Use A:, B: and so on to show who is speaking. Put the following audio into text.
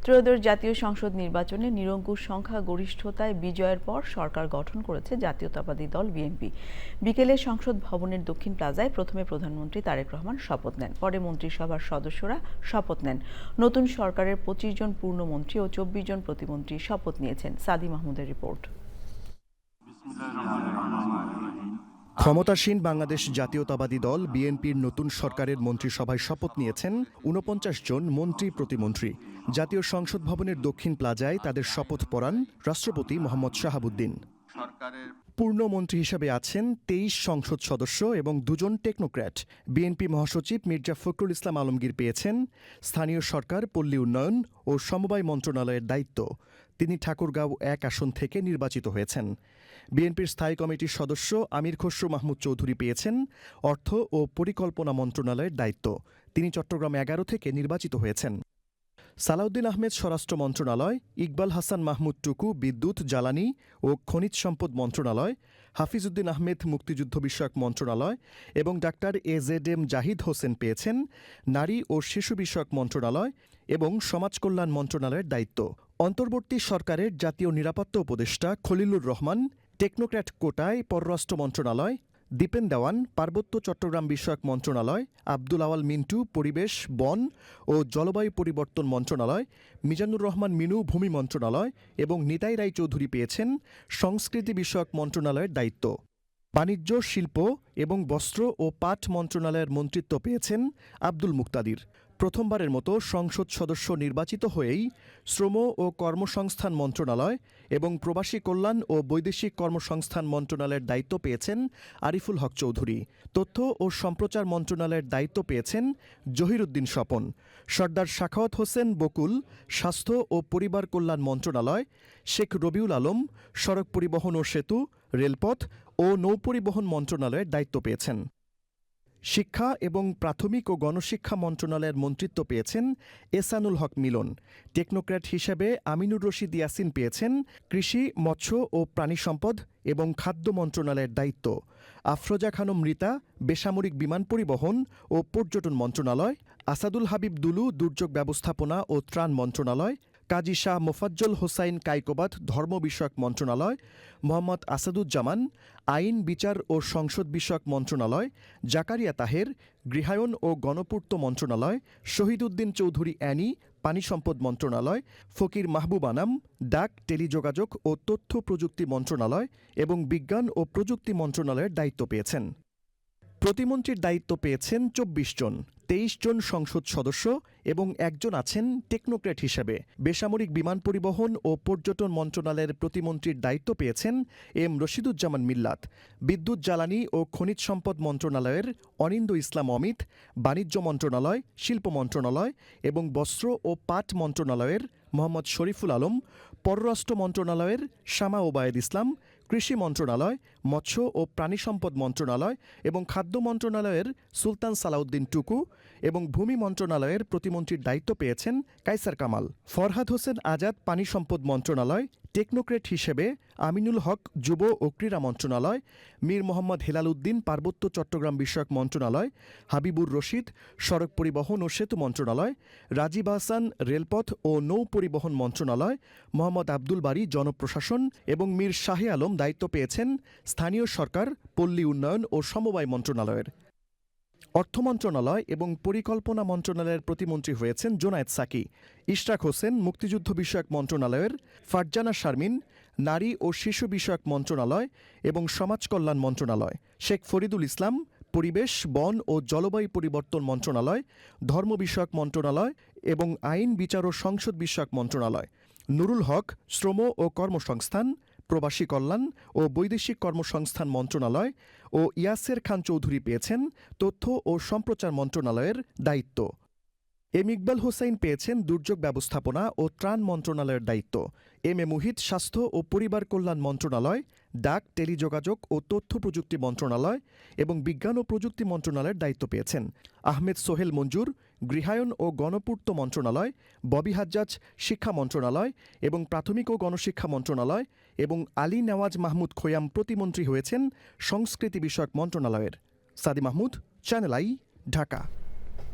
A: ত্রয়োদশ জাতীয় সংসদ নির্বাচনে নিরঙ্কুশ সংখ্যাগরিষ্ঠতায় বিজয়ের পর সরকার গঠন করেছে জাতীয়তাবাদী দল বিএনপি। বিকেলে সংসদ ভবনের দক্ষিণ প্লাজায় প্রথমে প্রধানমন্ত্রী তারেক রহমান শপথ নেন, পরে মন্ত্রিসভার সদস্যরা শপথ নেন। নতুন সরকারের 25 জন পূর্ণমন্ত্রী ও 24 জন প্রতিমন্ত্রী শপথ নিয়েছেন। সাদি মাহমুদের রিপোর্ট।
B: ক্ষমতাসীন বাংলাদেশ জাতীয়তাবাদী দল বিএনপির নতুন সরকারের মন্ত্রিসভায় শপথ নিয়েছেন ৪৯ জন মন্ত্রী প্রতিমন্ত্রী। জাতীয় সংসদ ভবনের দক্ষিণ প্লাজায় তাদের শপথ পড়ান রাষ্ট্রপতি মোহাম্মদ শাহাবুদ্দিন। পূর্ণমন্ত্রী হিসেবে আছেন 23 সংসদ সদস্য এবং 2 জন টেকনোক্র্যাট। বিএনপি মহাসচিব মির্জা ফখরুল ইসলাম আলমগীর পেয়েছেন স্থানীয় সরকার, পল্লী উন্নয়ন ও সমবায় মন্ত্রণালয়ের দায়িত্ব। তিনি ঠাকুরগাঁও 1 আসন থেকে নির্বাচিত হয়েছেন। বিএনপির স্থায়ী কমিটির সদস্য আমির খসরু মাহমুদ চৌধুরী পেয়েছেন অর্থ ও পরিকল্পনা মন্ত্রণালয়ের দায়িত্ব। তিনি চট্টগ্রাম 11 থেকে নির্বাচিত হয়েছেন। সালাউদ্দিন আহমেদ স্বরাষ্ট্র মন্ত্রণালয়, ইকবাল হাসান মাহমুদ টুকু বিদ্যুৎ, জ্বালানি ও খনিজ সম্পদ মন্ত্রণালয়, হাফিজউদ্দিন আহমেদ মুক্তিযুদ্ধ বিষয়ক মন্ত্রণালয় এবং ডাক্তার AZM জাহিদ হোসেন পেয়েছেন নারী ও শিশু বিষয়ক মন্ত্রণালয় এবং সমাজ কল্যাণ মন্ত্রণালয়ের দায়িত্ব। অন্তর্বর্তী সরকারের জাতীয় নিরাপত্তা উপদেষ্টা খলিলুর রহমান টেকনোক্র্যাট কোটায় পররাষ্ট্র মন্ত্রণালয়, দীপেন দেওয়ান পার্বত্য চট্টগ্রাম বিষয়ক মন্ত্রণালয়, আব্দুল আওয়াল মিন্টু পরিবেশ, বন ও জলবায়ু পরিবর্তন মন্ত্রণালয়, মিজানুর রহমান মিনু ভূমি মন্ত্রণালয় এবং নিতাই রায় চৌধুরী পেয়েছেন সংস্কৃতি বিষয়ক মন্ত্রণালয়ের দায়িত্ব। বাণিজ্য, শিল্প এবং বস্ত্র ও পাট মন্ত্রণালয়ের মন্ত্রিত্ব পেয়েছেন আব্দুল মুক্তাদির। প্রথমবারের মতো সংসদ সদস্য নির্বাচিত হয়েই শ্রম ও কর্মসংস্থান মন্ত্রণালয় এবং প্রবাসী কল্যাণ ও বৈদেশিক কর্মসংস্থান মন্ত্রণালয়ের দায়িত্ব পেয়েছেন আরিফুল হক চৌধুরী। তথ্য ও সম্প্রচার মন্ত্রণালয়ের দায়িত্ব পেয়েছেন জহিরুদ্দিন স্বপন। সর্দার সাখাওয়াত হোসেন বকুল স্বাস্থ্য ও পরিবার কল্যাণ মন্ত্রণালয়, শেখ রবিউল আলম সড়ক পরিবহন ও সেতু, রেলপথ ও নৌপরিবহন মন্ত্রণালয়ের দায়িত্ব পেয়েছেন। শিক্ষা এবং প্রাথমিক ও গণশিক্ষা মন্ত্রণালয়ের মন্ত্রিত্ব পেয়েছেন এসানুল হক মিলন। টেকনোক্র্যাট হিসেবে আমিনুর রশিদ ইয়াসিন পেয়েছেন কৃষি, মৎস্য ও প্রাণী সম্পদ এবং খাদ্য মন্ত্রণালয়ের দায়িত্ব। আফরোজা খানম মৃতা বেসামরিক বিমান পরিবহন ও পর্যটন মন্ত্রণালয়, আসাদুল হাবিব দুলু দুর্যোগ ব্যবস্থাপনা ও ত্রাণ মন্ত্রণালয়, কাজী শাহ মোফাজ্জল হোসাইন কায়কোবাদ ধর্ম বিষয়ক মন্ত্রণালয়, মোহাম্মদ আসাদুজ্জামান আইন, বিচার ও সংসদ বিষয়ক মন্ত্রণালয়, জাকারিয়া তাহের গৃহায়ন ও গণপূর্ত মন্ত্রণালয়, শহীদউদ্দিন চৌধুরী অ্যানি পানি সম্পদ মন্ত্রণালয়, ফকির মাহবুব আনাম ডাক, টেলিযোগাযোগ ও তথ্য প্রযুক্তি মন্ত্রণালয় এবং বিজ্ঞান ও প্রযুক্তি মন্ত্রণালয়ের দায়িত্ব পেয়েছেন। প্রতিমন্ত্রীর দায়িত্ব পেয়েছেন 24 জন, 23 জন সংসদ সদস্য এবং 1 জন আছেন টেকনোক্র্যাট হিসেবে। বেসামরিক বিমান পরিবহন ও পর্যটন মন্ত্রণালয়ের প্রতিমন্ত্রীর দায়িত্ব পেয়েছেন এম রশিদুজ্জামান মিল্লাত। বিদ্যুৎ, জ্বালানি ও খনিজ সম্পদ মন্ত্রণালয়ের অনিন্দ ইসলাম অমিত, বাণিজ্য মন্ত্রণালয়, শিল্প মন্ত্রণালয় এবং বস্ত্র ও পাট মন্ত্রণালয়ের মোহাম্মদ শরীফুল আলম, পররাষ্ট্র মন্ত্রণালয়ের শামা ওবায়েদ ইসলাম, কৃষি মন্ত্রণালয়, মৎস্য ও প্রাণী সম্পদ মন্ত্রণালয় এবং খাদ্য মন্ত্রণালয়ের সুলতান সালাউদ্দিন টুকু এবং ভূমি মন্ত্রণালয়ের প্রতিমন্ত্রীর দায়িত্ব পেয়েছেন কায়সার কামাল। ফরহাদ হোসেন আজাদ পানি সম্পদ মন্ত্রণালয়, টেকনোক্র্যাট হিসেবে আমিনুল হক যুব ও ক্রীড়া মন্ত্রণালয়, মীর মোহাম্মদ হেলাল উদ্দিন পার্বত্য চট্টগ্রাম বিষয়ক মন্ত্রণালয়, হাবিবুর রশিদ সড়ক পরিবহন ও সেতু মন্ত্রণালয়, রাজীব আহসান রেলপথ ও নৌ পরিবহন মন্ত্রণালয়, মোহাম্মদ আব্দুল বারী জনপ্রশাসন এবং মীর শাহে আলম দায়িত্ব পেয়েছেন স্থানীয় সরকার, পল্লী উন্নয়ন ও সমবায় মন্ত্রণালয়ের। অর্থ মন্ত্রণালয় এবং পরিকল্পনা মন্ত্রণালয়ের প্রতিমন্ত্রী হয়েছেন জোনায়েদ সাকি। ইশরাক হোসেন মুক্তিযুদ্ধ বিষয়ক মন্ত্রণালয়ের, ফারজানা শারমিন নারী ও শিশু বিষয়ক মন্ত্রণালয় এবং সমাজ কল্যাণ মন্ত্রণালয়, শেখ ফরিদুল ইসলাম পরিবেশ, বন ও জলবায়ু পরিবর্তন মন্ত্রণালয়, ধর্ম বিষয়ক মন্ত্রণালয় এবং আইন, বিচার ও সংসদ বিষয়ক মন্ত্রণালয়, নুরুল হক শ্রম ও কর্মসংস্থান, প্রবাসী কল্যাণ ও বৈদেশিক কর্মসংস্থান মন্ত্রণালয় ও ইয়াসের খান চৌধুরী পেয়েছেন তথ্য ও সম্প্রচার মন্ত্রণালয়ের দায়িত্ব। এম ইকবাল হোসাইন পেয়েছেন দুর্যোগ ব্যবস্থাপনা ও ত্রাণ মন্ত্রণালয়ের দায়িত্ব। এম এ মুহিত স্বাস্থ্য ও পরিবার কল্যাণ মন্ত্রণালয়, ডাক, টেলিযোগাযোগ ও তথ্য প্রযুক্তি মন্ত্রণালয় এবং বিজ্ঞান ও প্রযুক্তি মন্ত্রণালয়ের দায়িত্ব পেয়েছেন। আহমেদ সোহেল মঞ্জুর গৃহায়ন ও গণপূর্ত মন্ত্রণালয়, ববি হাজ্জাজ শিক্ষা মন্ত্রণালয় এবং প্রাথমিক ও গণশিক্ষা মন্ত্রণালয় এবং আলী নেওয়াজ মাহমুদ খোয়াম প্রতিমন্ত্রী হয়েছেন সংস্কৃতি বিষয়ক মন্ত্রণালয়ের। সাদি মাহমুদ, চ্যানেল আই, ঢাকা।